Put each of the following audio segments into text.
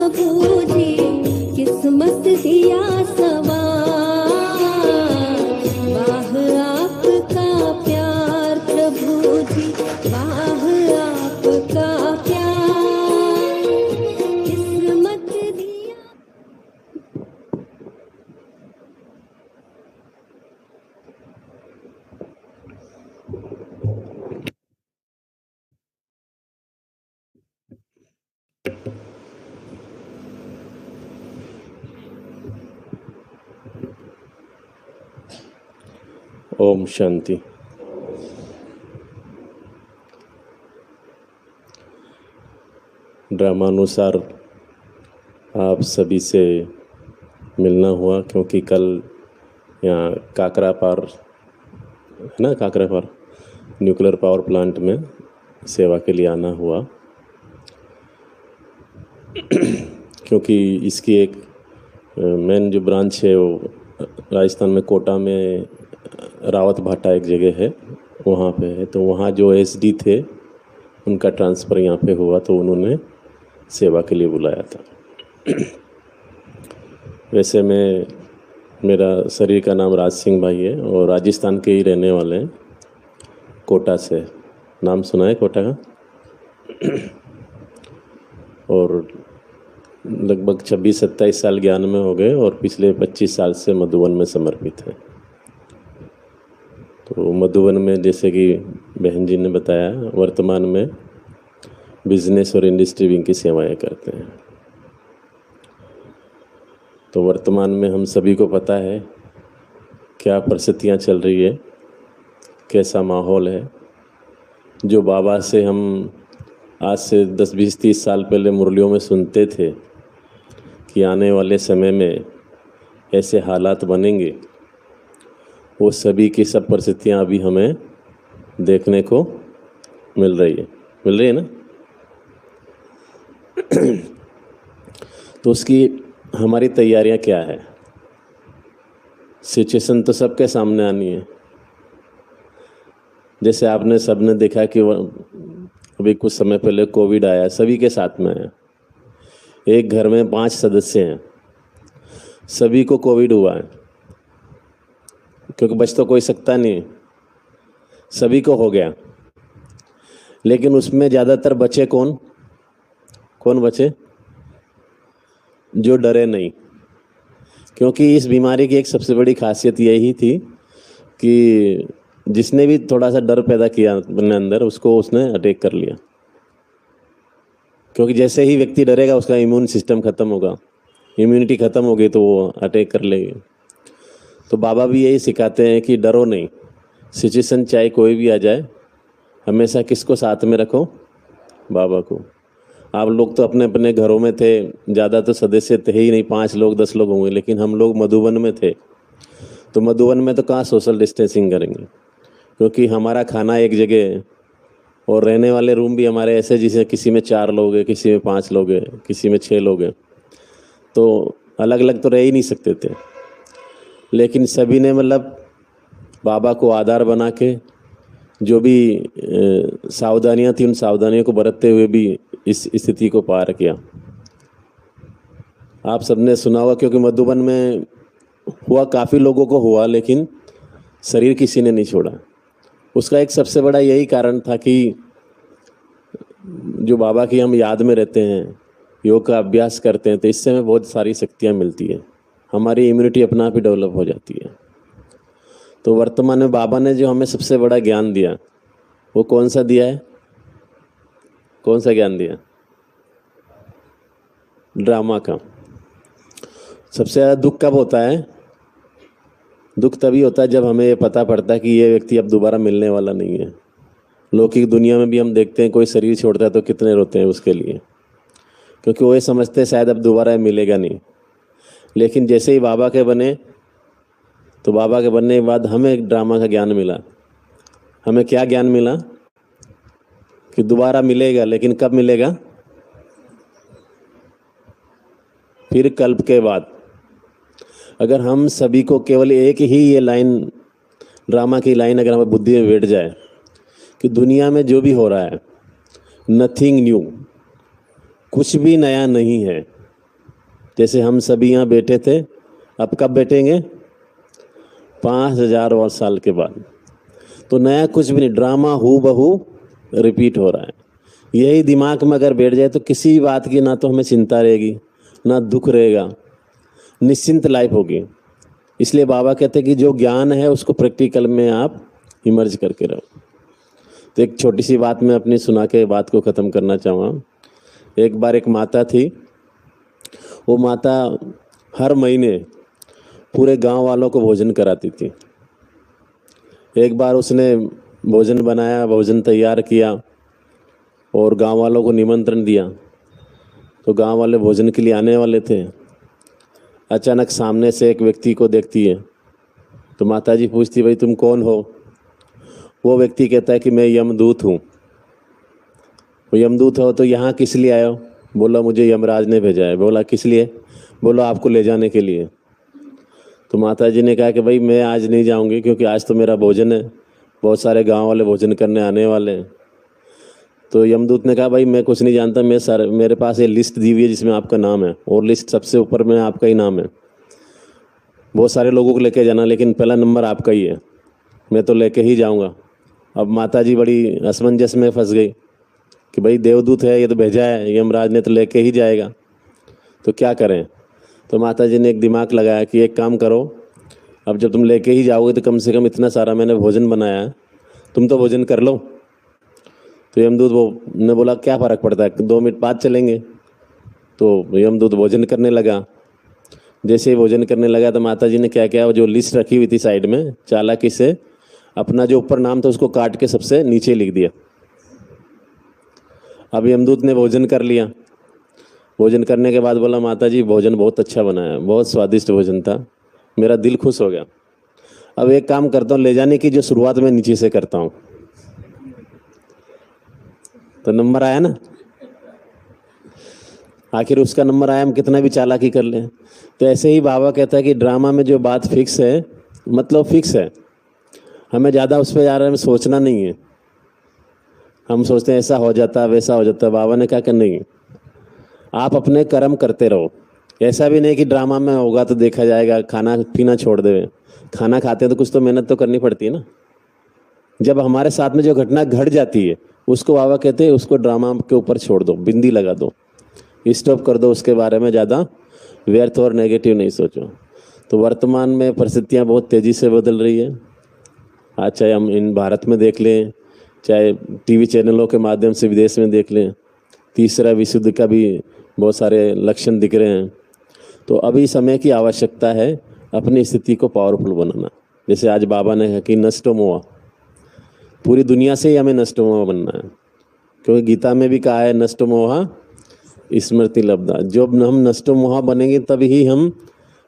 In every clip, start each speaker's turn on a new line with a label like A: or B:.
A: बूझी किस्मत दिया सवार, वाह आपका प्यार प्रभु जी, वाह आपका प्यार किस्मत दिया।
B: ओम शांति। ड्रामानुसार आप सभी से मिलना हुआ क्योंकि कल यहाँ काकरा पार है ना, काकरा पार न्यूक्लियर पावर प्लांट में सेवा के लिए आना हुआ क्योंकि इसकी एक मेन जो ब्रांच है वो राजस्थान में कोटा में रावत भाटा एक जगह है, वहाँ पे है। तो वहाँ जो एसडी थे उनका ट्रांसफ़र यहाँ पे हुआ तो उन्होंने सेवा के लिए बुलाया था। वैसे मेरा शरीर का नाम राज सिंह भाई है और राजस्थान के ही रहने वाले हैं, कोटा से। नाम सुना है कोटा का? और लगभग 26-27 साल ज्ञान में हो गए और पिछले 25 साल से मधुबन में समर्पित है। तो मधुबन में जैसे कि बहन जी ने बताया, वर्तमान में बिजनेस और इंडस्ट्री विंग की सेवाएं करते हैं। तो वर्तमान में हम सभी को पता है क्या परिस्थितियां चल रही है, कैसा माहौल है। जो बाबा से हम आज से 10-20-30 साल पहले मुरलियों में सुनते थे कि आने वाले समय में ऐसे हालात बनेंगे, वो सभी की सब परिस्थितियां अभी हमें देखने को मिल रही है ना। तो उसकी हमारी तैयारियां क्या है? सिचुएशन तो सबके सामने आनी है। जैसे आपने सबने देखा कि अभी कुछ समय पहले कोविड आया, सभी के साथ में आया। एक घर में 5 सदस्य हैं, सभी को कोविड हुआ है क्योंकि बच तो कोई सकता नहीं, सभी को हो गया। लेकिन उसमें ज़्यादातर बचे कौन बचे? जो डरे नहीं। क्योंकि इस बीमारी की एक सबसे बड़ी खासियत यही थी कि जिसने भी थोड़ा सा डर पैदा किया अपने अंदर, उसको उसने अटैक कर लिया। क्योंकि जैसे ही व्यक्ति डरेगा उसका इम्यून सिस्टम ख़त्म होगा, इम्यूनिटी ख़त्म हो गई तो वो अटैक कर लेगी। तो बाबा भी यही सिखाते हैं कि डरो नहीं। सिचुएशन चाहे कोई भी आ जाए, हमेशा किसको साथ में रखो? बाबा को। आप लोग तो अपने अपने घरों में थे, ज़्यादा तो सदस्य थे ही नहीं, 5 लोग 10 लोग होंगे। लेकिन हम लोग मधुबन में थे, तो मधुबन में तो कहाँ सोशल डिस्टेंसिंग करेंगे, क्योंकि हमारा खाना एक जगह है और रहने वाले रूम भी हमारे ऐसे जिसे किसी में 4 लोग हैं, किसी में 5 लोग हैं, किसी में 6 लोग हैं। तो अलग अलग तो रह ही नहीं सकते थे। लेकिन सभी ने मतलब बाबा को आधार बना के जो भी सावधानियां थी, उन सावधानियों को बरतते हुए भी इस स्थिति को पार किया। आप सबने सुना होगा, क्योंकि मधुबन में हुआ, काफ़ी लोगों को हुआ, लेकिन शरीर किसी ने नहीं छोड़ा। उसका एक सबसे बड़ा यही कारण था कि जो बाबा की हम याद में रहते हैं, योग का अभ्यास करते हैं, तो इससे हमें बहुत सारी शक्तियाँ मिलती है। हमारी इम्यूनिटी अपना आप ही डेवलप हो जाती है। तो वर्तमान में बाबा ने जो हमें सबसे बड़ा ज्ञान दिया, वो कौन सा दिया है? कौन सा ज्ञान दिया? ड्रामा का। सबसे ज़्यादा दुख कब होता है? दुख तभी होता है जब हमें ये पता पड़ता है कि ये व्यक्ति अब दोबारा मिलने वाला नहीं है। लौकिक दुनिया में भी हम देखते हैं, कोई शरीर छोड़ता है तो कितने रोते हैं उसके लिए, क्योंकि वो ये समझते हैं शायद अब दोबारा मिलेगा नहीं। लेकिन जैसे ही बाबा के बने, तो बाबा के बनने के बाद हमें एक ड्रामा का ज्ञान मिला। हमें क्या ज्ञान मिला? कि दोबारा मिलेगा, लेकिन कब मिलेगा? फिर कल्प के बाद। अगर हम सभी को केवल एक ही ये लाइन, ड्रामा की लाइन अगर हमारी बुद्धि में बैठ जाए कि दुनिया में जो भी हो रहा है, नथिंग न्यू, कुछ भी नया नहीं है, जैसे हम सभी यहाँ बैठे थे, अब कब बैठेंगे? 5000 और साल के बाद। तो नया कुछ भी नहीं, ड्रामा हू बहू रिपीट हो रहा है। यही दिमाग में अगर बैठ जाए तो किसी बात की ना तो हमें चिंता रहेगी, ना दुख रहेगा, निश्चिंत लाइफ होगी। इसलिए बाबा कहते हैं कि जो ज्ञान है उसको प्रैक्टिकल में आप इमर्ज करके रहो। तो एक छोटी सी बात मैं अपनी सुना के बात को ख़त्म करना चाहूँगा। एक बार एक माता थी, वो माता हर महीने पूरे गांव वालों को भोजन कराती थी। एक बार उसने भोजन बनाया, भोजन तैयार किया और गांव वालों को निमंत्रण दिया। तो गांव वाले भोजन के लिए आने वाले थे। अचानक सामने से एक व्यक्ति को देखती है। तो माता जी पूछती, भाई तुम कौन हो? वो व्यक्ति कहता है कि मैं यमदूत हूँ। वो यमदूत हो तो यहाँ किस लिए आए हो? बोला मुझे यमराज ने भेजा है। बोला किस लिए? बोलो आपको ले जाने के लिए। तो माता जी ने कहा कि भाई मैं आज नहीं जाऊँगी, क्योंकि आज तो मेरा भोजन है, बहुत सारे गांव वाले भोजन करने आने वाले हैं। तो यमदूत ने कहा भाई मैं कुछ नहीं जानता, मेरे पास ये लिस्ट दी हुई है जिसमें आपका नाम है, और लिस्ट सबसे ऊपर में आपका ही नाम है। बहुत सारे लोगों को लेके जाना, लेकिन पहला नंबर आपका ही है, मैं तो लेके ही जाऊंगा। अब माता जी बड़ी असमंजस में फंस गई कि भाई देवदूत है, ये तो भेजा है, यमराज ने तो लेके ही जाएगा, तो क्या करें। तो माता जी ने एक दिमाग लगाया कि एक काम करो, अब जब तुम लेके ही जाओगे तो कम से कम इतना सारा मैंने भोजन बनाया है, तुम तो भोजन कर लो। तो यमदूत वो ने बोला क्या फ़र्क पड़ता है, 2 मिनट बाद चलेंगे। तो यमदूत भोजन करने लगा। जैसे ही भोजन करने लगा तो माता जी ने क्या किया, वो जो लिस्ट रखी हुई थी साइड में, चालाकी से अपना जो ऊपर नाम था उसको काट के सबसे नीचे लिख दिया। अब यमदूत ने भोजन कर लिया। भोजन करने के बाद बोला माता जी भोजन बहुत अच्छा बना है, बहुत स्वादिष्ट भोजन था, मेरा दिल खुश हो गया। अब एक काम करता हूँ, ले जाने की जो शुरुआत मैं नीचे से करता हूँ। तो नंबर आया ना, आखिर उसका नंबर आया, हम कितना भी चालाकी कर लें। तो ऐसे ही बाबा कहता है कि ड्रामा में जो बात फिक्स है, मतलब फिक्स है, हमें ज़्यादा उस पर यार हमें सोचना नहीं है। हम सोचते हैं ऐसा हो जाता वैसा हो जाता, बाबा ने कहा कि नहीं, आप अपने कर्म करते रहो। ऐसा भी नहीं कि ड्रामा में होगा तो देखा जाएगा, खाना पीना छोड़ देवे। खाना खाते हैं तो कुछ तो मेहनत तो करनी पड़ती है ना। जब हमारे साथ में जो घटना घट जाती है उसको बाबा कहते हैं उसको ड्रामा के ऊपर छोड़ दो, बिंदी लगा दो, स्टॉप कर दो, उसके बारे में ज़्यादा व्यर्थ और नेगेटिव नहीं सोचो। तो वर्तमान में परिस्थितियाँ बहुत तेज़ी से बदल रही है। आज चाहे हम इन भारत में देख लें, चाहे टीवी चैनलों के माध्यम से विदेश में देख लें, तीसरा विश्व युद्ध का भी बहुत सारे लक्षण दिख रहे हैं। तो अभी समय की आवश्यकता है अपनी स्थिति को पावरफुल बनाना। जैसे आज बाबा ने कहा कि नष्टो मोहा, पूरी दुनिया से ही हमें नष्टो मोहा बनना है, क्योंकि गीता में भी कहा है नष्टो मोहा स्मृति लब्धा। जब हम नष्टो मोहा बनेंगे तभी ही हम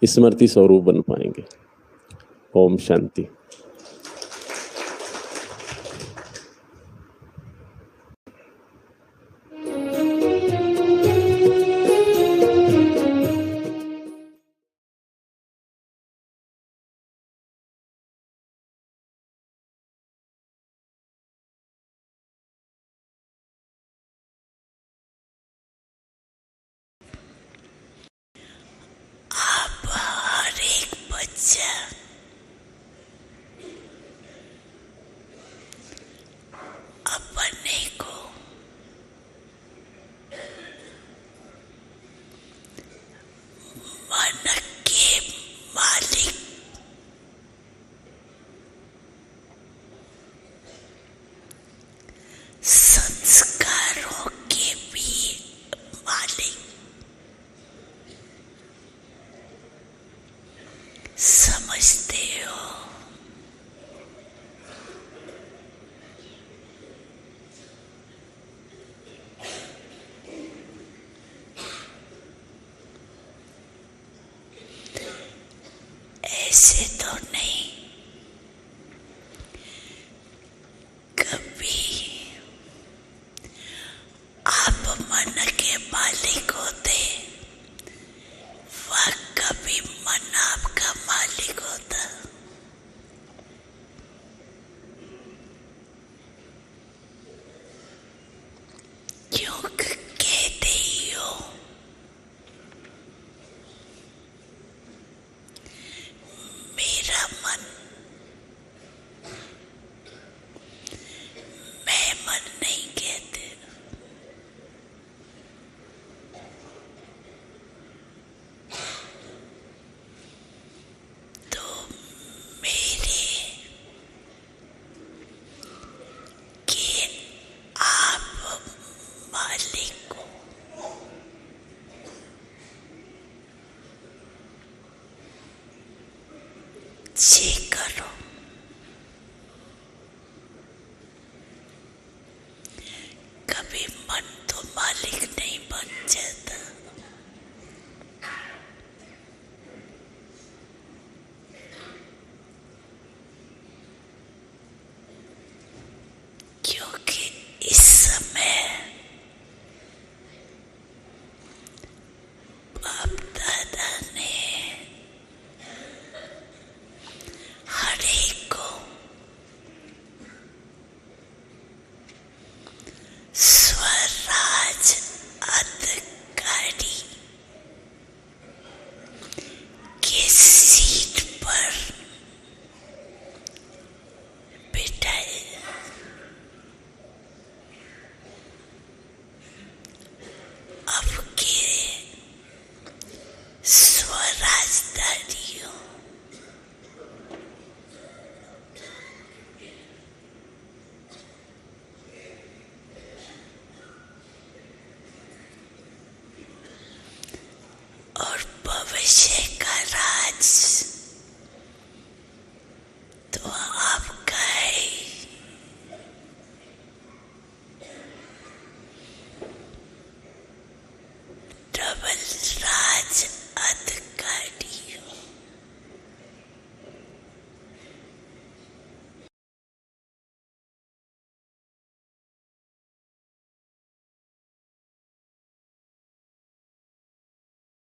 B: स्मृति स्वरूप बन पाएंगे। ओम शांति।
C: हर एक बच्चा अपने को मन के मालिक संस्कारों के भी मालिक समझते हो। ऐसे तो नहीं, कभी आप मन के मालिक होते, वह कभी मन आपका मालिक होता। क्यों कहते ही हो चीख